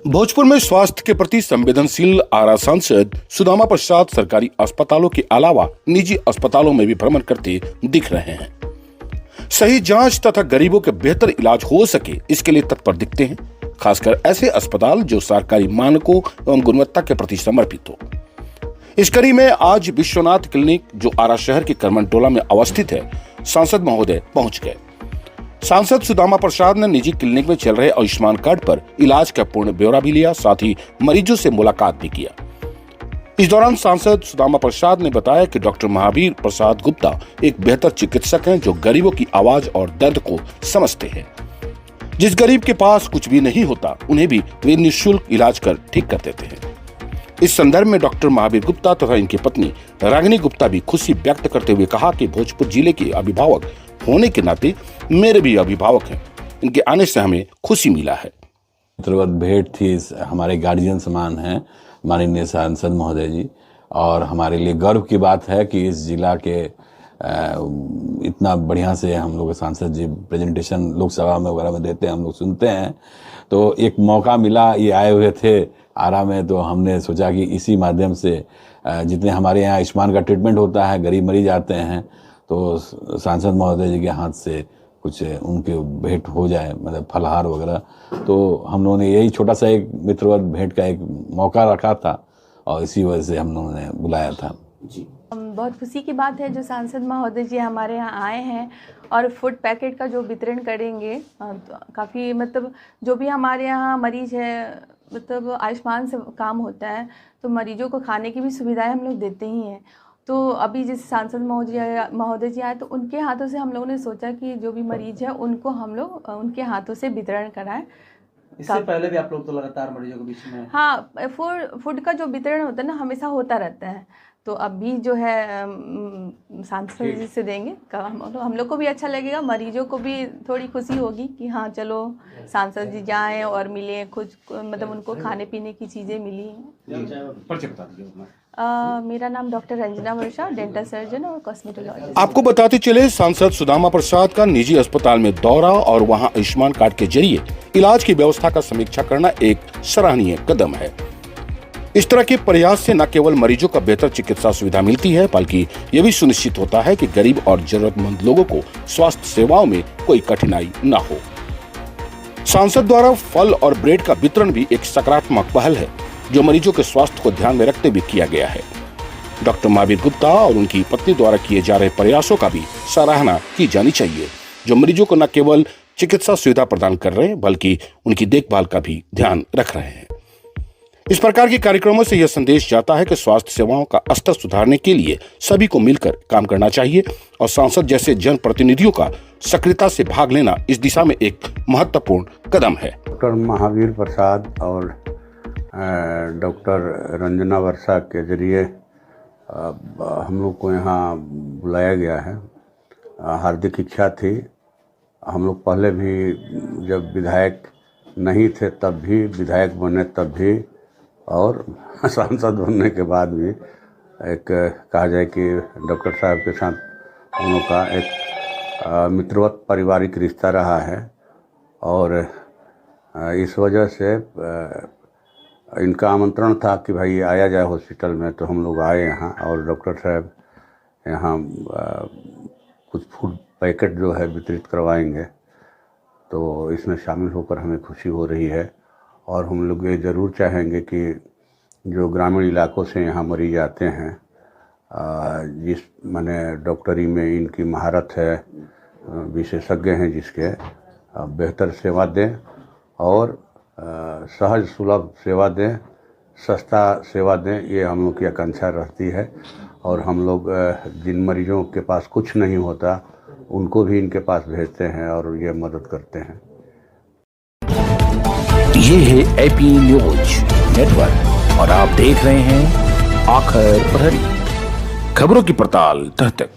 भोजपुर में स्वास्थ्य के प्रति संवेदनशील आरा सांसद सुदामा प्रसाद सरकारी अस्पतालों के अलावा निजी अस्पतालों में भी भ्रमण करते दिख रहे हैं। सही जांच तथा गरीबों के बेहतर इलाज हो सके इसके लिए तत्पर दिखते हैं, खासकर ऐसे अस्पताल जो सरकारी मानकों एवं गुणवत्ता के प्रति समर्पित हो। इस कड़ी में आज विश्वनाथ क्लिनिक जो आरा शहर के करमनटोला में अवस्थित है, सांसद महोदय पहुंच गए। सांसद सुदामा प्रसाद ने निजी क्लिनिक में चल रहे आयुष्मान कार्ड पर इलाज का पूर्ण ब्यौरा भी लिया, साथ ही मरीजों से मुलाकात भी किया। इस दौरान सांसद सुदामा प्रसाद ने बताया कि डॉक्टर महावीर प्रसाद गुप्ता एक बेहतर चिकित्सक हैं जो गरीबों की आवाज और दर्द को समझते हैं। जिस गरीब के पास कुछ भी नहीं होता उन्हें भी वे निःशुल्क इलाज कर ठीक कर देते हैं। इस संदर्भ में डॉक्टर महावीर गुप्ता तथा इनकी पत्नी रागिनी गुप्ता भी खुशी व्यक्त करते हुए कहा कि भोजपुर जिले के अभिभावक होने के नाते मेरे भी अभिभावक हैं, इनके आने से हमें खुशी मिला है। भेंट थी, हमारे गार्जियन समान हैं माननीय सांसद महोदय जी, और हमारे लिए गर्व की बात है कि इस जिला के इतना बढ़िया से हम लोग सांसद जी प्रेजेंटेशन लोकसभा में वगैरह में देते हैं, हम लोग सुनते हैं। तो एक मौका मिला, ये आए हुए थे आरा में, तो हमने सोचा कि इसी माध्यम से जितने हमारे यहाँ आयुष्मान का ट्रीटमेंट होता है, गरीब मरीज आते हैं, तो सांसद महोदय जी के हाथ से कुछ उनके भेंट हो जाए, मतलब फलहार वगैरह। तो हम लोगों ने यही छोटा सा एक मित्रवत भेंट का एक मौका रखा था और इसी वजह से हम लोगों ने बुलाया था जी। बहुत खुशी की बात है जो सांसद महोदय जी हमारे यहाँ आए हैं और फूड पैकेट का जो वितरण करेंगे। तो काफ़ी मतलब जो भी हमारे यहाँ मरीज है, मतलब आयुष्मान से काम होता है, तो मरीजों को खाने की भी सुविधाएं हम लोग देते ही हैं। तो अभी जैसे सांसद महोदय जी आए तो उनके हाथों से हम लोगों ने सोचा कि जो भी मरीज है उनको हम लोग उनके हाथों से वितरण कराएं। इससे पहले भी आप लोग तो लगातार मरीजों के बीच में हाँ, फूड का जो वितरण होता है ना, हमेशा होता रहता है। तो अभी जो है सांसद जी से देंगे, हम लोग को भी अच्छा लगेगा, मरीजों को भी थोड़ी खुशी होगी कि हाँ चलो सांसद जी जाएं और मिले, कुछ मतलब उनको खाने पीने की चीज़ें मिली हैं। मेरा नाम डॉक्टर रंजना वर्षा, डेंटल सर्जन और कॉस्मेटोलॉजिस्ट। आपको बताते चले, सांसद सुदामा प्रसाद का निजी अस्पताल में दौरा और वहां आयुष्मान कार्ड के जरिए इलाज की व्यवस्था का समीक्षा करना एक सराहनीय कदम है। इस तरह के प्रयास से न केवल मरीजों का बेहतर चिकित्सा सुविधा मिलती है, बल्कि यह भी सुनिश्चित होता है कि गरीब और जरूरतमंद लोगों को स्वास्थ्य सेवाओं में कोई कठिनाई न हो। सांसद द्वारा फल और ब्रेड का वितरण भी एक सकारात्मक पहल है जो मरीजों के स्वास्थ्य को ध्यान में रखते हुए किया गया है। डॉक्टर महावीर गुप्ता और उनकी पत्नी द्वारा किए जा रहे प्रयासों का भी सराहना की जानी चाहिए, जो मरीजों को न केवल चिकित्सा सुविधा प्रदान कर रहे हैं बल्कि उनकी देखभाल का भी ध्यान रख रहे हैं। इस प्रकार के कार्यक्रमों से यह संदेश जाता है कि स्वास्थ्य सेवाओं का स्तर सुधारने के लिए सभी को मिलकर काम करना चाहिए और सांसद जैसे जनप्रतिनिधियों का सक्रियता से भाग लेना इस दिशा में एक महत्वपूर्ण कदम है। डॉक्टर महावीर प्रसाद और डॉक्टर रंजना वर्षा के जरिए हम लोग को यहाँ बुलाया गया है। हार्दिक इच्छा थी, हम लोग पहले भी जब विधायक नहीं थे तब भी, विधायक बने तब भी, और सांसद बनने के बाद भी एक कहा जाए कि डॉक्टर साहब के साथ हम लोग का एक मित्रवत पारिवारिक रिश्ता रहा है। और इस वजह से इनका आमंत्रण था कि भाई आया जाए हॉस्पिटल में, तो हम लोग आए यहाँ और डॉक्टर साहब यहाँ कुछ फूड पैकेट जो है वितरित करवाएंगे, तो इसमें शामिल होकर हमें खुशी हो रही है। और हम लोग ये ज़रूर चाहेंगे कि जो ग्रामीण इलाकों से यहाँ मरीज आते हैं, जिस माने डॉक्टरी में इनकी महारत है, विशेषज्ञ हैं जिसके, बेहतर सेवा दें और सहज सुलभ सेवा दें, सस्ता सेवा दें, ये हम लोग की आकांक्षा रहती है। और हम लोग जिन मरीजों के पास कुछ नहीं होता उनको भी इनके पास भेजते हैं और ये मदद करते हैं। ये है एपी न्यूज नेटवर्क और आप देख रहे हैं आखिर प्रहरी, खबरों की पड़ताल तह तक।